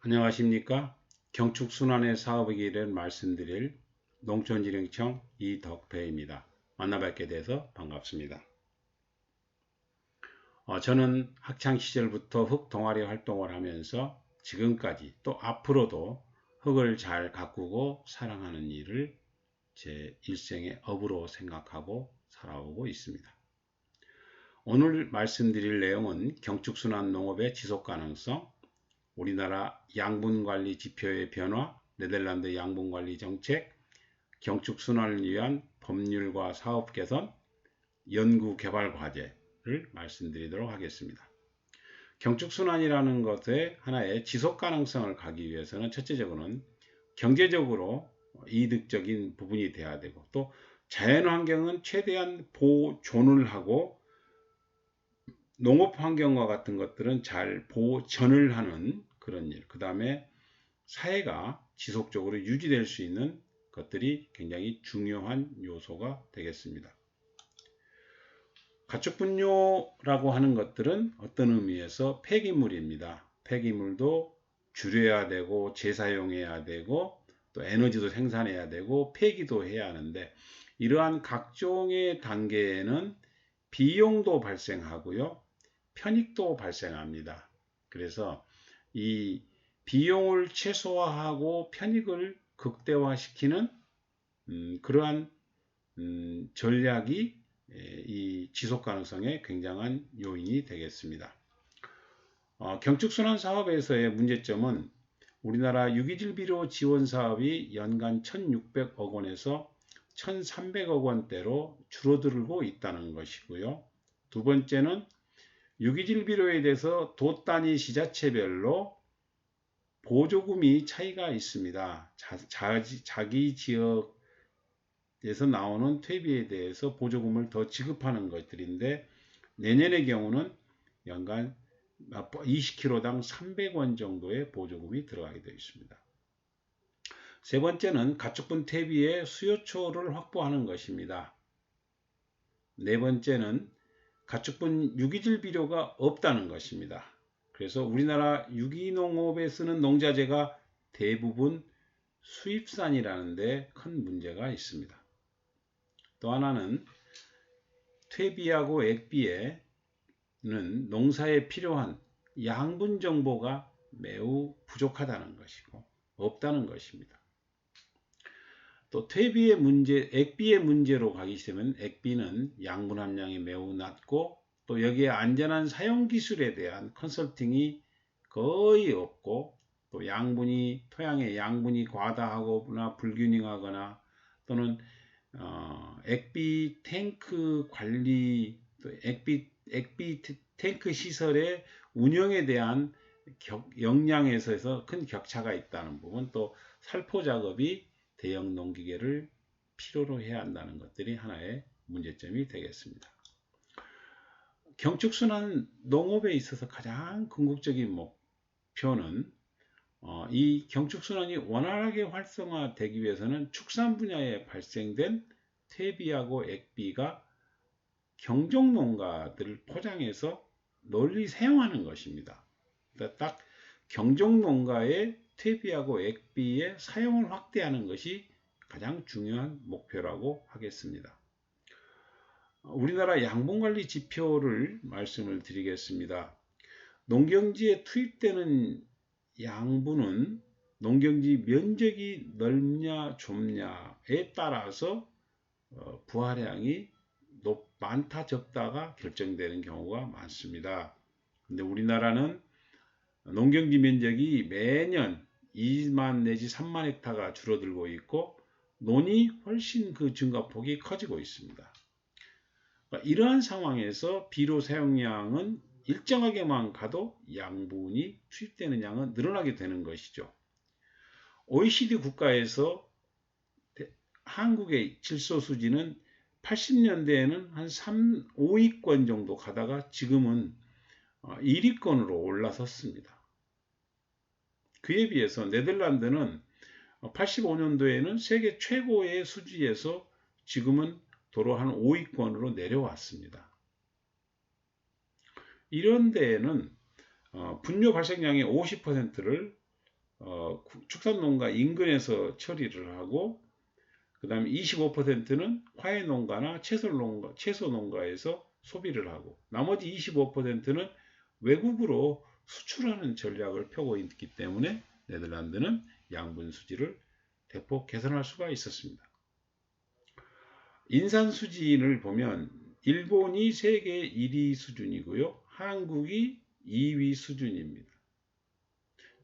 안녕하십니까? 경축순환의 사업의 길을 말씀드릴 농촌진흥청 이덕배입니다. 만나뵙게 돼서 반갑습니다. 저는 학창시절부터 흙 동아리 활동을 하면서 지금까지 또 앞으로도 흙을 잘 가꾸고 사랑하는 일을 제 일생의 업으로 생각하고 살아오고 있습니다. 오늘 말씀드릴 내용은 경축순환 농업의 지속가능성, 우리나라 양분관리 지표의 변화, 네덜란드 양분관리 정책, 경축순환을 위한 법률과 사업 개선, 연구개발 과제를 말씀드리도록 하겠습니다. 경축순환이라는 것의 하나의 지속가능성을 가기 위해서는 첫째적으로는 경제적으로 이득적인 부분이 돼야 되고, 또 자연환경은 최대한 보존을 하고 농업환경과 같은 것들은 잘 보전을 하는 그런 일, 그 다음에 사회가 지속적으로 유지될 수 있는 것들이 굉장히 중요한 요소가 되겠습니다. 가축분뇨라고 하는 것들은 어떤 의미에서 폐기물입니다. 폐기물도 줄여야 되고 재사용해야 되고 또 에너지도 생산해야 되고 폐기도 해야 하는데, 이러한 각종의 단계에는 비용도 발생하고요, 편익도 발생합니다. 그래서 이 비용을 최소화하고 편익을 극대화시키는 그러한 전략이 이 지속가능성의 굉장한 요인이 되겠습니다. 경축순환 사업에서의 문제점은 우리나라 유기질 비료 지원 사업이 연간 1,600억 원에서 1,300억 원대로 줄어들고 있다는 것이고요. 두 번째는 유기질 비료에 대해서 도 단위 시자체별로 보조금이 차이가 있습니다. 자기 지역에서 나오는 퇴비에 대해서 보조금을 더 지급하는 것들인데, 내년의 경우는 연간 20kg당 300원 정도의 보조금이 들어가게 되어 있습니다. 세 번째는 가축분 퇴비의 수요처를 확보하는 것입니다. 네 번째는 가축분 유기질 비료가 없다는 것입니다. 그래서 우리나라 유기농업에 쓰는 농자재가 대부분 수입산이라는 데 큰 문제가 있습니다. 또 하나는 퇴비하고 액비에는 농사에 필요한 양분 정보가 매우 부족하다는 것이고 없다는 것입니다. 또 퇴비의 문제, 액비의 문제로 가기 시작하면 액비는 양분 함량이 매우 낮고 또 여기에 안전한 사용 기술에 대한 컨설팅이 거의 없고, 또 토양의 양분이 과다하거나 불균형하거나 또는 액비 탱크 관리, 또 액비 탱크 시설의 운영에 대한 역량에서 큰 격차가 있다는 부분, 또 살포 작업이 대형 농기계를 필요로 해야 한다는 것들이 하나의 문제점이 되겠습니다. 경축순환 농업에 있어서 가장 궁극적인 목표는 이 경축순환이 원활하게 활성화되기 위해서는 축산 분야에 발생된 퇴비하고 액비가 경종농가들을 포장해서 널리 사용하는 것입니다. 그러니까 딱 경종농가의 퇴비하고 액비의 사용을 확대하는 것이 가장 중요한 목표라고 하겠습니다. 우리나라 양분관리 지표를 말씀을 드리겠습니다. 농경지에 투입되는 양분은 농경지 면적이 넓냐 좁냐에 따라서 부하량이 많다 적다가 결정되는 경우가 많습니다. 근데 우리나라는 농경지 면적이 매년 2만 내지 3만 헥타가 줄어들고 있고 논이 훨씬 그 증가폭이 커지고 있습니다. 이러한 상황에서 비료 사용량은 일정하게만 가도 양분이 투입되는 양은 늘어나게 되는 것이죠. OECD 국가에서 한국의 질소 수지는 80년대에는 한 5위권 정도 가다가 지금은 1위권으로 올라섰습니다. 그에 비해서 네덜란드는 85년도에는 세계 최고의 수지에서 지금은 도로 한 5위권으로 내려왔습니다. 이런 데에는 분뇨 발생량의 50%를 축산농가 인근에서 처리를 하고, 그 다음에 25%는 화훼농가나 채소농가에서 소비를 하고, 나머지 25%는 외국으로 수출하는 전략을 펴고 있기 때문에 네덜란드는 양분 수지를 대폭 개선할 수가 있었습니다. 인산 수지를 보면 일본이 세계 1위 수준이고요. 한국이 2위 수준입니다.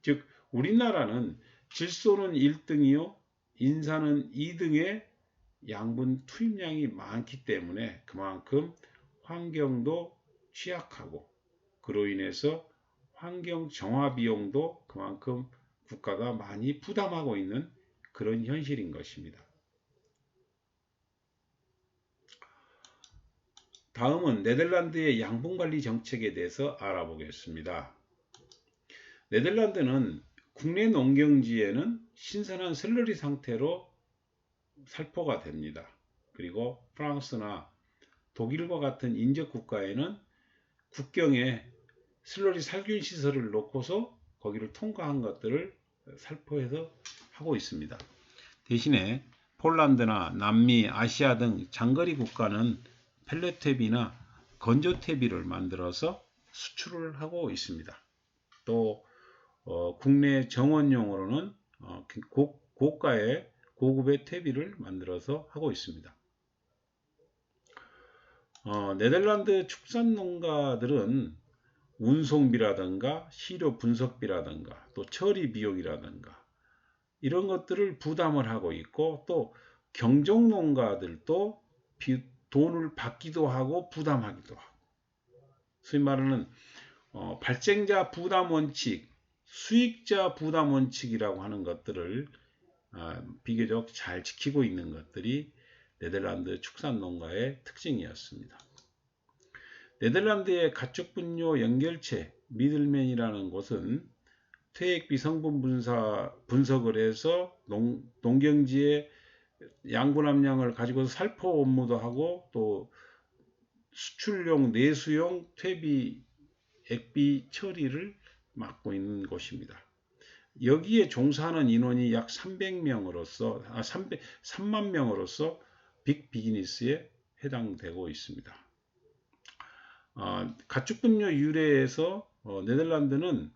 즉 우리나라는 질소는 1등이요. 인산은 2등의 양분 투입량이 많기 때문에 그만큼 환경도 취약하고, 그로 인해서 환경 정화 비용도 그만큼 국가가 많이 부담하고 있는 그런 현실인 것입니다. 다음은 네덜란드의 양분관리 정책에 대해서 알아보겠습니다. 네덜란드는 국내 농경지에는 신선한 샐러리 상태로 살포가 됩니다. 그리고 프랑스나 독일과 같은 인접 국가에는 국경에 슬러리 살균 시설을 놓고서 거기를 통과한 것들을 살포해서 하고 있습니다. 대신에 폴란드나 남미, 아시아 등 장거리 국가는 펠렛퇴비나 건조퇴비를 만들어서 수출을 하고 있습니다. 또 국내 정원용으로는 고가의 고급의 퇴비를 만들어서 하고 있습니다. 네덜란드 축산 농가들은 운송비라든가 시료 분석비라든가 또 처리 비용이라든가 이런 것들을 부담을 하고 있고, 또 경종 농가들도 돈을 받기도 하고 부담하기도 하고, 소위 말하는 발생자 부담 원칙, 수익자 부담 원칙이라고 하는 것들을 비교적 잘 지키고 있는 것들이 네덜란드 축산 농가의 특징이었습니다. 네덜란드의 가축분뇨 연결체 미들맨이라는 곳은 퇴액비 성분 분석을 해서 농경지의 양분 함량을 가지고 살포 업무도 하고, 또 수출용 내수용 퇴비 액비 처리를 맡고 있는 곳입니다. 여기에 종사하는 인원이 약 3만 명으로서 빅 비즈니스에 해당되고 있습니다. 가축분뇨 유래에서 네덜란드는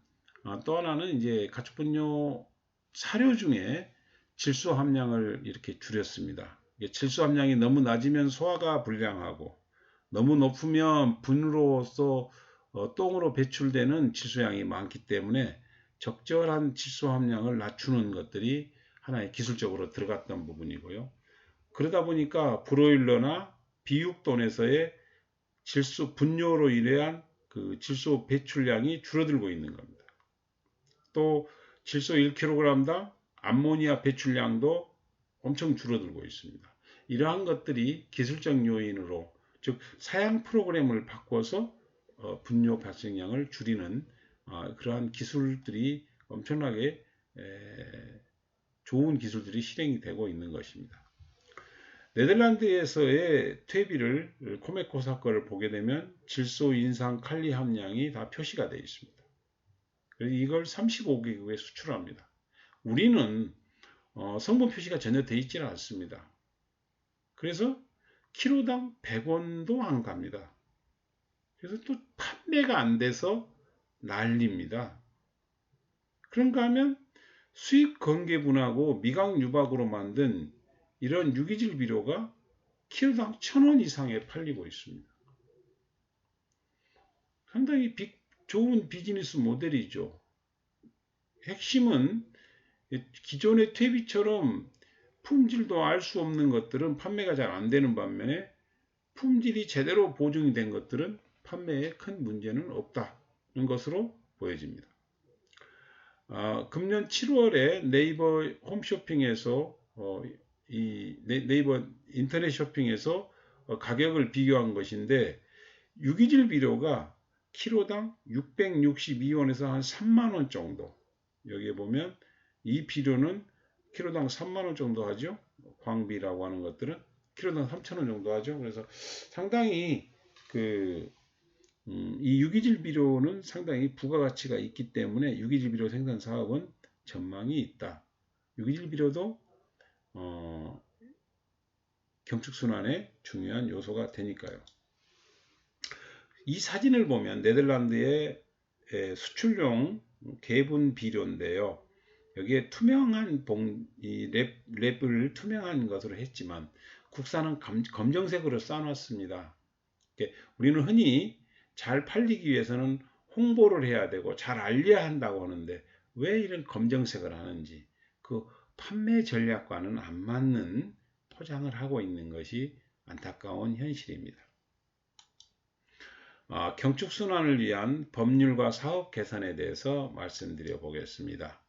또 하나는 이제 가축분뇨 사료 중에 질소 함량을 이렇게 줄였습니다. 질소 함량이 너무 낮으면 소화가 불량하고, 너무 높으면 분으로서 똥으로 배출되는 질소량이 많기 때문에 적절한 질소 함량을 낮추는 것들이 하나의 기술적으로 들어갔던 부분이고요. 그러다 보니까 브로일러나 비육돈에서의 질소 분뇨로 인한 그 질소 배출량이 줄어들고 있는 겁니다. 또 질소 1kg당 암모니아 배출량도 엄청 줄어들고 있습니다. 이러한 것들이 기술적 요인으로, 즉 사양 프로그램을 바꿔서 분뇨 발생량을 줄이는 그러한 기술들이 엄청나게 좋은 기술들이 실행이 되고 있는 것입니다. 네덜란드에서의 퇴비를 코메코사 거를 보게 되면 질소, 인산, 칼리 함량이 다 표시가 되어 있습니다. 그래서 이걸 35개국에 수출합니다. 우리는 성분 표시가 전혀 되어 있지는 않습니다. 그래서 키로당 100원도 안 갑니다. 그래서 또 판매가 안 돼서 난립니다. 그런가 하면 수입 건개분하고 미각 유박으로 만든 이런 유기질 비료가 키로당 1,000원 이상에 팔리고 있습니다. 상당히 좋은 비즈니스 모델이죠. 핵심은 기존의 퇴비처럼 품질도 알 수 없는 것들은 판매가 잘 안 되는 반면에 품질이 제대로 보증이 된 것들은 판매에 큰 문제는 없다는 것으로 보여집니다. 금년 7월에 네이버 홈쇼핑에서 이 네이버 인터넷 쇼핑에서 가격을 비교한 것인데, 유기질 비료가 키로당 662원에서 한 3만원 정도, 여기에 보면 이 비료는 키로당 3만원 정도 하죠. 광비라고 하는 것들은 키로당 3,000원 정도 하죠. 그래서 상당히 이 유기질 비료는 상당히 부가가치가 있기 때문에 유기질 비료 생산 사업은 전망이 있다. 유기질 비료도 경축순환의 중요한 요소가 되니까요. 이 사진을 보면 네덜란드의 수출용 개분 비료인데요. 여기에 투명한 랩을 투명한 것으로 했지만 국산은 검정색으로 써놨습니다. 우리는 흔히 잘 팔리기 위해서는 홍보를 해야 되고 잘 알려야 한다고 하는데 왜 이런 검정색을 하는지 그 판매 전략과는 안 맞는 포장을 하고 있는 것이 안타까운 현실입니다. 경축순환을 위한 법률과 사업 개선에 대해서 말씀드려 보겠습니다.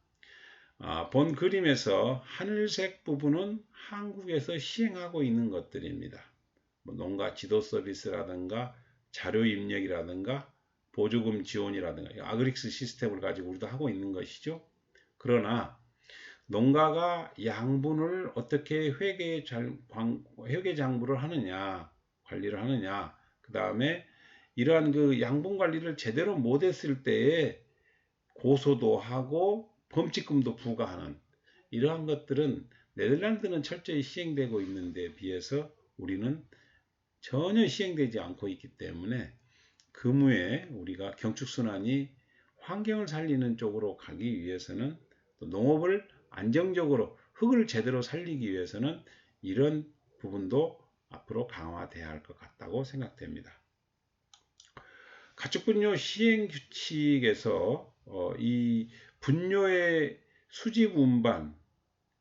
본 그림에서 하늘색 부분은 한국에서 시행하고 있는 것들입니다. 농가 지도 서비스라든가 자료 입력이라든가 보조금 지원이라든가 아그릭스 시스템을 가지고 우리도 하고 있는 것이죠. 그러나 농가가 양분을 어떻게 회계 장부를 하느냐, 관리를 하느냐, 그 다음에 이러한 그 양분 관리를 제대로 못했을 때에 고소도 하고 범칙금도 부과하는 이러한 것들은 네덜란드는 철저히 시행되고 있는데 비해서 우리는 전혀 시행되지 않고 있기 때문에 그무에 우리가 경축순환이 환경을 살리는 쪽으로 가기 위해서는 또 농업을 안정적으로 흙을 제대로 살리기 위해서는 이런 부분도 앞으로 강화돼야 할 것 같다고 생각됩니다. 가축분뇨 시행규칙에서 이 분뇨의 수집 운반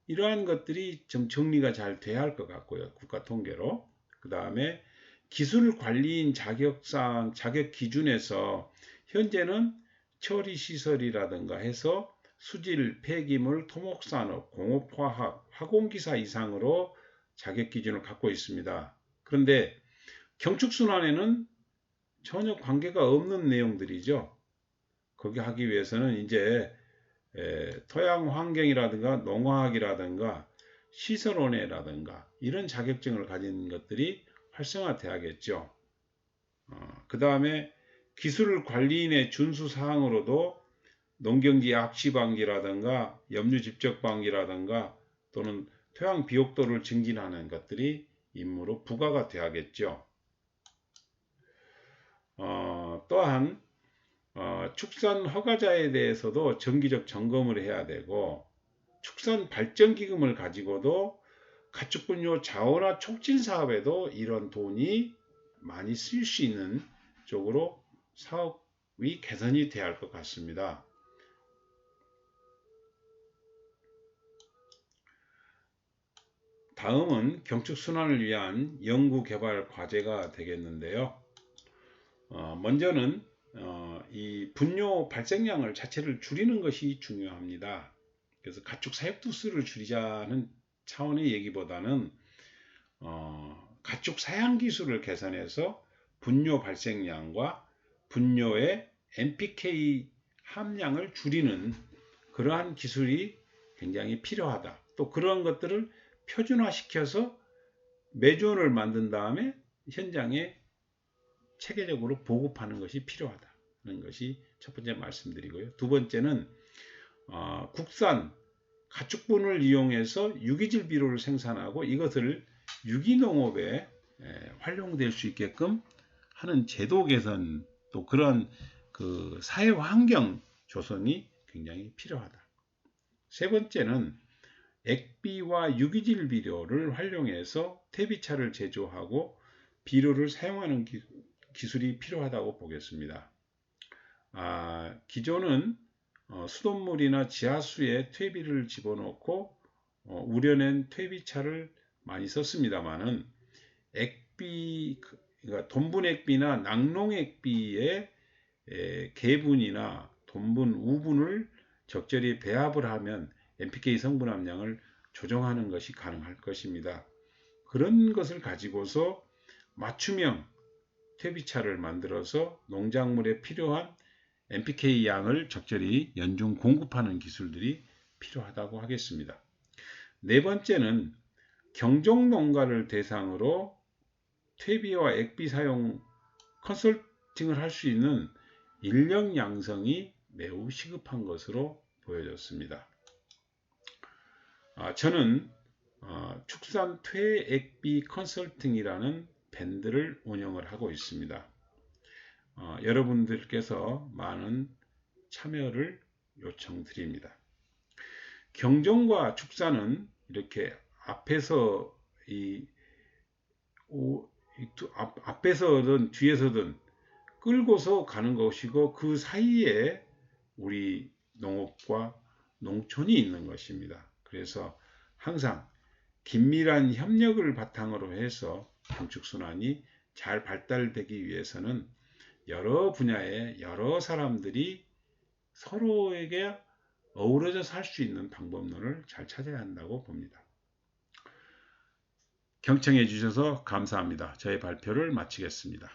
이러한 것들이 좀 정리가 잘 돼야 할 것 같고요. 국가 통계로. 그 다음에 기술 관리인 자격상, 자격 기준에서 현재는 처리시설이라든가 해서 수질, 폐기물, 토목산업, 공업화학, 화공기사 이상으로 자격 기준을 갖고 있습니다. 그런데 경축순환에는 전혀 관계가 없는 내용들이죠. 거기 하기 위해서는 이제 토양 환경이라든가 농화학이라든가 시설원회라든가 이런 자격증을 가진 것들이 활성화돼야겠죠. 그 다음에 기술 관리인의 준수 사항으로도 농경지 악취 방지라든가 염류 집적 방지라든가 또는 토양 비옥도를 증진하는 것들이 임무로 부과가 돼야겠죠. 또한 축산 허가자에 대해서도 정기적 점검을 해야 되고 축산 발전기금을 가지고도 가축분뇨 자원화 촉진 사업에도 이런 돈이 많이 쓸 수 있는 쪽으로 사업이 개선이 돼야 할 것 같습니다. 다음은 경축순환을 위한 연구개발 과제가 되겠는데요. 먼저는 이 분뇨 발생량을 자체를 줄이는 것이 중요합니다. 그래서 가축 사육도 수를 줄이자는 차원의 얘기보다는 가축 사양 기술을 개선해서 분뇨 발생량과 분뇨의 NPK 함량을 줄이는 그러한 기술이 굉장히 필요하다. 또 그런 것들을 표준화시켜서 매존을 만든 다음에 현장에 체계적으로 보급하는 것이 필요하다는 것이 첫 번째 말씀드리고요. 두 번째는 국산 가축분을 이용해서 유기질 비료를 생산하고 이것을 유기농업에 활용될 수 있게끔 하는 제도 개선 또 그런 그 사회 환경 조성이 굉장히 필요하다. 세 번째는 액비와 유기질 비료를 활용해서 퇴비차를 제조하고 비료를 사용하는 기술이 필요하다고 보겠습니다. 기존은 수돗물이나 지하수에 퇴비를 집어넣고 우려낸 퇴비차를 많이 썼습니다만은 액비, 그러니까 돈분액비나 낙농액비의 개분이나 돈분, 우분을 적절히 배합을 하면 NPK 성분 함량을 조정하는 것이 가능할 것입니다. 그런 것을 가지고서 맞춤형 퇴비차를 만들어서 농작물에 필요한 NPK 양을 적절히 연중 공급하는 기술들이 필요하다고 하겠습니다. 네 번째는 경종 농가를 대상으로 퇴비와 액비 사용 컨설팅을 할 수 있는 인력 양성이 매우 시급한 것으로 보여졌습니다. 저는 축산 퇴액비 컨설팅이라는 밴드를 운영을 하고 있습니다. 여러분들께서 많은 참여를 요청드립니다. 경종과 축산은 이렇게 앞에서든 뒤에서든 끌고서 가는 것이고, 그 사이에 우리 농업과 농촌이 있는 것입니다. 그래서 항상 긴밀한 협력을 바탕으로 해서 건축순환이 잘 발달되기 위해서는 여러 분야의 여러 사람들이 서로에게 어우러져 살 수 있는 방법론을 잘 찾아야 한다고 봅니다. 경청해 주셔서 감사합니다. 저의 발표를 마치겠습니다.